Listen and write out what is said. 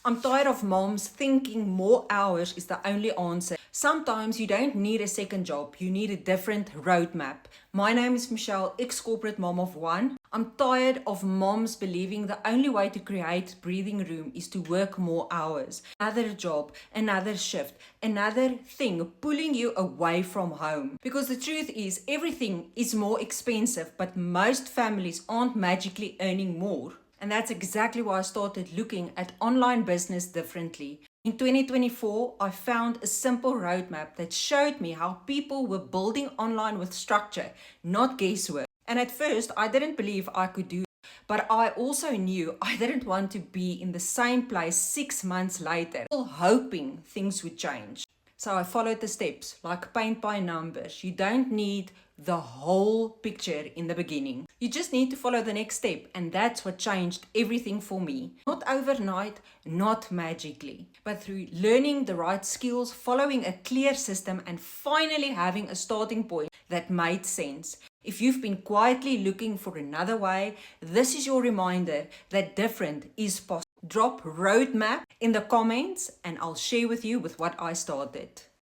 I'm tired of moms thinking more hours is the only answer. Sometimes you don't need a second job, you need a different roadmap. My name is Michelle, ex-corporate mom of one. I'm tired of moms believing the only way to create breathing room is to work more hours. Another job, another shift, another thing pulling you away from home. Because the truth is, everything is more expensive, but most families aren't magically earning more. And that's exactly why I started looking at online business differently. In 2024, I found a simple roadmap that showed me how people were building online with structure, not guesswork. And at first, I didn't believe I could do it, but I also knew I didn't want to be in the same place 6 months later, still hoping things would change. So I followed the steps, like paint by numbers. You don't need the whole picture in the beginning. You just need to follow the next step, and that's what changed everything for me. Not overnight, not magically, but through learning the right skills, following a clear system, and finally having a starting point that made sense. If you've been quietly looking for another way, this is your reminder that different is possible. Drop roadmap in the comments and I'll share with you with what I started.